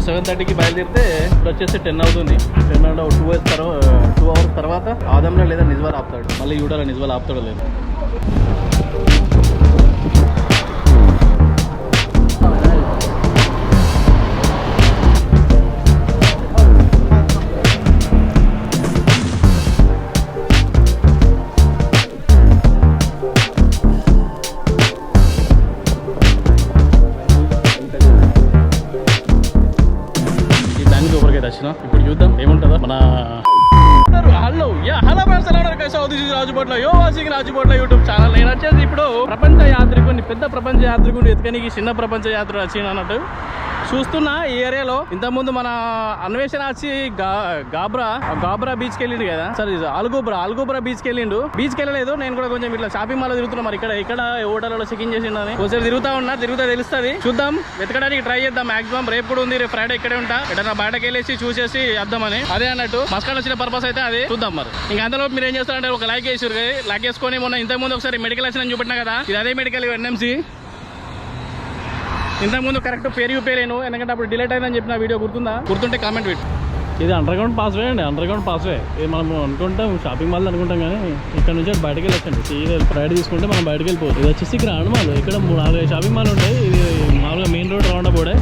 7:30కి బయలుదేరితే ఇప్పుడు వచ్చేసి 10 అవుతుంది. 10 అంటే 2 అవర్స్ తర్వాత ఆదంలో లేదా నిజ్వాల్ ఆపుతాడు. మళ్ళీ చూడాలి నిజ్వాల్ ఆపుతాడో లేదు. ఇప్పుడు చూద్దాం ఏముంటుందో. మన హలో ఫ్రెండ్స్, ఎలా ఉన్నారు? రాజుబోట్ల రాజుబోట్ల యూట్యూబ్ ఛానల్. నేను వచ్చేసి ఇప్పుడు ప్రపంచ యాత్రికుని, పెద్ద ప్రపంచ యాత్రికుని ఎత్తుకనికి చిన్న ప్రపంచ యాత్ర వచ్చింది అన్నట్టు చూస్తున్నా ఈ ఏరియాలో. ఇంతకుముందు మన అన్వేషణ వచ్చి గాబ్రా బీచ్కి వెళ్ళిండు కదా, సరే అల్గోబ్రా బీచ్కి వెళ్ళిండు. బీచ్కి వెళ్ళలేదు, నేను కూడా కొంచెం ఇట్లా షాపింగ్ మాల్ తిరుగుతున్నా. మరి ఇక్కడ హోటల్లో చెకింగ్ చేసిండని కొంచెం తిరుగుతా తెలుస్తుంది. చూద్దాం, వెతకడానికి ట్రై చేద్దాం. మాక్సిమం రేపు కూడా ఉంది, రేపు ఫ్రైడే ఇక్కడే ఉంటా. ఎటన్నా బయటకు వెళ్ళేసి చూసేసి వద్దామని. అదే అన్నట్టు మస్కట్ వచ్చిన పర్పస్ అయితే అది చూద్దాం. మరి ఇంకా అందులో మీరు ఏం చేస్తారంటే ఒక లైక్ వేసుకొని మొన్న ఇంతకుముందు ఒకసారి మెడికల్ వచ్చిన చూపెట్టినా కదా, ఇది అదే మెడికల్ NMC. ఇంతకుముందు కరెక్ట్ పేరు చూపేలేను, ఎందుకంటే అప్పుడు డిలేట్ అయిందని చెప్పిన వీడియో గుర్తుంటే కామెంట్ పెట్టి. ఇది అండర్గ్రౌండ్ పాస్వే అండి, అండర్గ్రౌండ్ పాస్వే. ఇది మనం అనుకుంటాం షాపింగ్ మాల్ అనుకుంటాం, కానీ ఇక్కడ నుంచి బయటకు వెళ్ళొచ్చండి. సీదా ఫ్రైడ్ తీసుకుంటే మనం బయటకు వెళ్ళిపోవచ్చు. ఇది వచ్చేసి గ్రాండ్ మాల్. ఇక్కడ 4-5 షాపింగ్ మాల్ ఉంటాయి. ఇది మామూలుగా మెయిన్ రోడ్ రౌండ్ అబౌడే.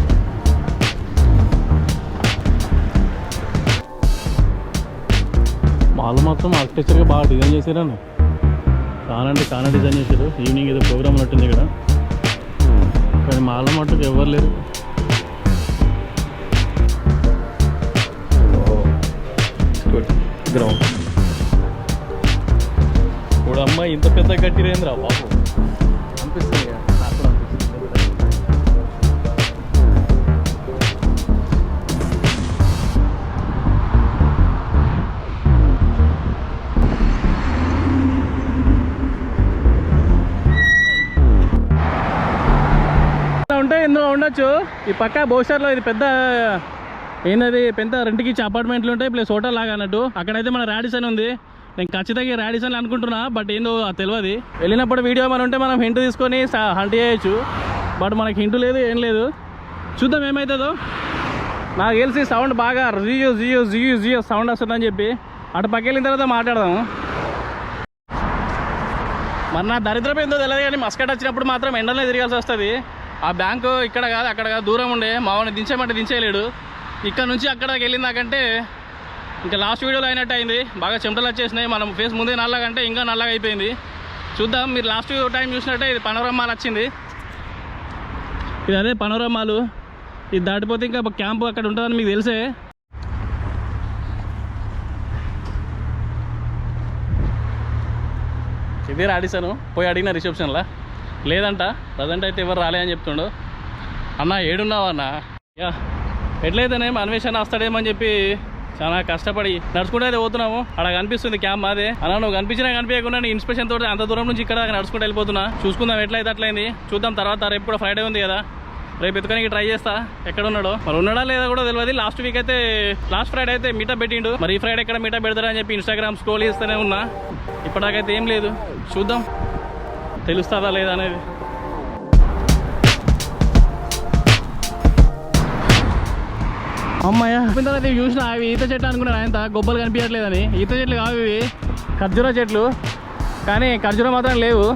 మాల్ మాత్రం ఆర్కిటెక్చర్గా బాగా డిజైన్ చేశారండి. చాలా డిజైన్ చేశారు. ఈవినింగ్ ఏదో ప్రోగ్రామ్ ఉన్నట్టుంది ఇక్కడ, కానీ మాల మట్టుకు ఎవరు లేరు. గ్రౌండ్ ఇప్పుడు అమ్మాయి ఇంత పెద్ద కట్టిరేంద్రా బాబు అనిపిస్తుంది. నాకు అనిపిస్తుంది. ఉంటే ఇందులో ఉండొచ్చు. ఈ పక్క బోస్టర్లో ఇది పెద్ద రెంట్కి ఇచ్చే అపార్ట్మెంట్లు ఉంటాయి, ప్లస్ హోటల్ లాగా అన్నట్టు. అక్కడైతే మన రాడిసన్ ఉంది. నేను ఖచ్చితంగా రాడిసన్ అనుకుంటున్నా, బట్ ఏందో తెలియదు. వెళ్ళినప్పుడు వీడియో మనం ఉంటే మనం హింట్ తీసుకొని హంట్ చేయొచ్చు, బట్ మనకి హింట్ లేదు, ఏం లేదు. చూద్దాం ఏమవుతుందో. నాకు తెలిసి సౌండ్ బాగా జియో సౌండ్ వస్తుందని చెప్పి అటు పక్క వెళ్ళిన తర్వాత మాట్లాడదాము. మరి నా దరిద్రం ఏందో తెలియదు, కానీ మస్కట్ వచ్చినప్పుడు మాత్రం ఎండలనే తిరగాల్సి వస్తుంది. ఆ బ్యాంకు ఇక్కడ కాదు, అక్కడ కాదు, దూరం ఉండే. మావాడిని దించేయమంటే దించేయలేడు. ఇక్కడ నుంచి అక్కడికి వెళ్ళిందాకంటే ఇంకా లాస్ట్ వీడియోలో అయినట్టు అయింది. బాగా చెమటలు వచ్చేసినాయి. మనం ఫేస్ ముందే నల్లగంటే ఇంకా నల్లగా అయిపోయింది. చూద్దాం. మీరు లాస్ట్ టైం చూసినట్టే ఇది పనోరమా మాల్ వచ్చింది. ఇది అదే పనోరమా మాల్. ఇది దాటిపోతే ఇంకా క్యాంపు అక్కడ ఉంటుందని మీకు తెలిసే. ఇదే రాడిసాను. పోయి అడిగిన రిసెప్షన్లో లేదంట, ప్రజెంట్ అయితే ఎవరు రాలే అని చెప్తుండు. అన్న ఏడున్నావా అన్న? యా ఎట్లయితేనే అన్వేషణ వస్తాడేమని చెప్పి చాలా కష్టపడి నడుచుకుంటూ అయితే పోతున్నాము. అక్కడ కనిపిస్తుంది క్యాంప్ మాదే. అలా నువ్వు కనిపించినా కనిపించకుండా నీ ఇన్స్పెక్షన్ తోటి అంత దూరం నుంచి ఇక్కడ నడుచుకుంటూ వెళ్ళిపోతున్నా. చూసుకుందాం ఎట్లయితే అట్లయింది. చూద్దాం తర్వాత. రేపు కూడా ఫ్రైడే ఉంది కదా, రేపు ఎత్తుకోనికి ట్రై చేస్తా. ఎక్కడ ఉన్నాడో మరి, ఉన్నాడా లేదా కూడా తెలియదు. లాస్ట్ ఫ్రైడే అయితే మీటప్ పెట్టిండు. మరి ఈ ఫ్రైడే ఎక్కడ మీటప్ పెడతారా అని చెప్పి ఇన్స్టాగ్రామ్ స్క్రోల్ చేస్తూనే ఉన్నా. ఇప్పటికైతే ఏం లేదు. చూద్దాం తెలుస్తుందా లేదా అనేది. అమ్మాయ తర్వాత చూసిన అవి ఈత చెట్లు అనుకున్నాను. ఆయన గొప్పలు కనిపించట్లేదని. ఈత చెట్లు కావు ఇవి, ఖర్జూర చెట్లు. కానీ ఖర్జూర మాత్రం లేవు.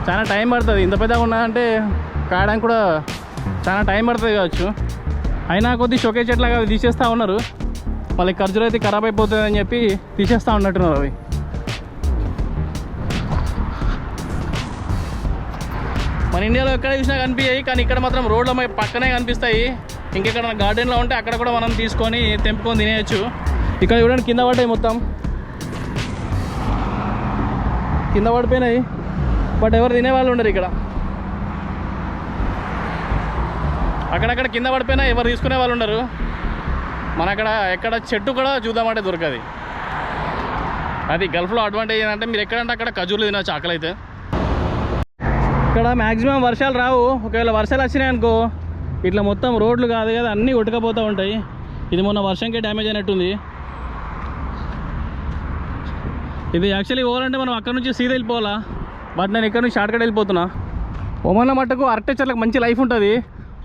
చాలా టైం పడుతుంది. ఇంత పెద్దగా ఉన్నదంటే కాయడానికి కూడా చాలా టైం పడుతుంది కావచ్చు. అయినా కొద్ది షోకే చెట్లాగా అవి తీసేస్తూ ఉన్నారు. మళ్ళీ ఖర్జూర అయితే ఖరాబ్ అయిపోతుంది అని చెప్పి తీసేస్తూ ఉన్నట్టున్నారు అవి. మన ఇండియాలో ఎక్కడ చూసినా కనిపించాయి, కానీ ఇక్కడ మాత్రం రోడ్ల పక్కనే కనిపిస్తాయి. ఇంకెక్కడ గార్డెన్లో ఉంటే అక్కడ కూడా మనం తీసుకొని తెంపుకొని తినేయచ్చు. ఇక్కడ చూడండి కింద పడ్డాయి, మొత్తం కింద పడిపోయినాయి. బట్ ఎవరు తినేవాళ్ళు ఉండరు ఇక్కడ. అక్కడక్కడ కింద పడిపోయినా ఎవరు తీసుకునే వాళ్ళు ఉండరు. మన అక్కడ ఎక్కడ చెట్టు కూడా చూద్దామంటే దొరకదు. అది గల్ఫ్లో అడ్వాంటేజ్ ఏంటంటే మీరు ఎక్కడంటే అక్కడ ఖజూర్లు తినచ్చు ఆకలి అయితే. ఇక్కడ మ్యాక్సిమం వర్షాలు రావు. ఒకవేళ వర్షాలు వచ్చినాయి అనుకో, ఇట్లా మొత్తం రోడ్లు కాదు కదా అన్నీ కొట్టుకపోతూ ఉంటాయి. ఇది మొన్న వర్షంకే డ్యామేజ్ అయినట్టుంది. ఇది యాక్చువల్లీ పోవాలంటే మనం అక్కడ నుంచి సీదా వెళ్ళిపోవాలా, బట్ నేను ఇక్కడ నుంచి షార్ట్ కట్ వెళ్ళిపోతున్నా. ఒమన్ల మట్టుకు ఆర్కిటెక్చర్లకు మంచి లైఫ్ ఉంటుంది.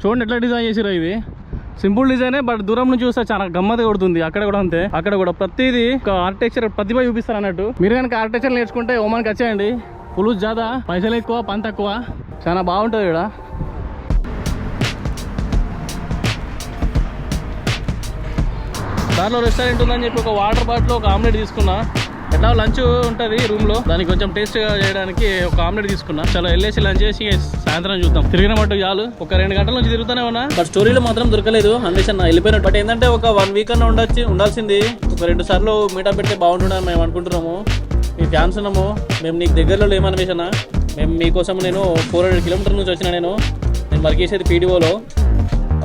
చూడండి ఎట్లా డిజైన్ చేసిరో. ఇది సింపుల్ డిజైనే, బట్ దూరం నుంచి చూస్తే చాలా గమ్మతి కొడుతుంది. అక్కడ కూడా అంతే, అక్కడ కూడా ప్రతిదీ ఒక ఆర్కిటెక్చర్ ప్రతిభ చూపిస్తారు అన్నట్టు. మీరు కనుక ఆర్కిటెక్చర్ నేర్చుకుంటే ఓమాన్కి వచ్చేయండి. పులుసు జాదా, పైసలు ఎక్కువ, పని తక్కువ, చాలా బాగుంటుంది ఇక్కడ. దాంట్లో రెస్టారెంట్ ఉందని చెప్పి ఒక వాటర్ బాటిల్ ఒక ఆమ్లెట్ తీసుకున్నా. ఎట్లా లంచ్ ఉంటుంది రూమ్ లో, దానికి కొంచెం టేస్ట్ చేయడానికి ఒక ఆమ్లెట్ తీసుకున్నా. చాలా వెళ్ళేసి లంచ్ చేసి సాయంత్రం చూద్దాం. తిరిగిన మట్టు చాలు, ఒక 2 గంటల నుంచి తిరుగుతూనే ఉన్నా. బట్ స్టోరీలో మాత్రం దొరకలేదు, అందుకే అన్న వెళ్ళిపోయినట్టు. బట్ ఏంటంటే ఒక 1 వీక్ అన్న ఉండాల్సింది. ఒక 2 సార్లు మీటప్ పెడితే బాగుంటుందని మేము అనుకుంటున్నాము. మీ ఫ్యాన్స్ ఉన్నాము, మేము నీకు దగ్గరలో లేమనివేసన్నా. మేము మీకోసం నేను 400 కిలోమీటర్ల నుంచి వచ్చిన. నేను వర్క్ చేసేది పీడిఓలో.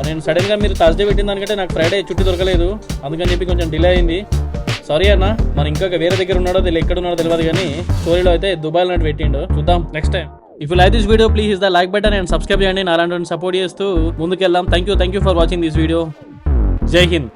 నేను సడన్గా మీరు థర్స్డే పెట్టిన దానికంటే నాకు ఫ్రైడే చుట్టూ దొరకలేదు, అందుకని చెప్పి కొంచెం డిలే అయింది. సారీ అన్న. మరి ఇంకా వేరే దగ్గర ఉన్నాడో ఎక్కడ ఉన్నాడో తెలియదు, కానీ స్టోరీలో అయితే దుబాయ్ లాంటి పెట్టిండు. చూద్దాం next time. If you like this video please hit the like button and subscribe చేయండి. నాలాంటి సపోర్ట్ చేస్తూ ముందుకెళ్దాం. Thank you for watching this video. జై హింద్.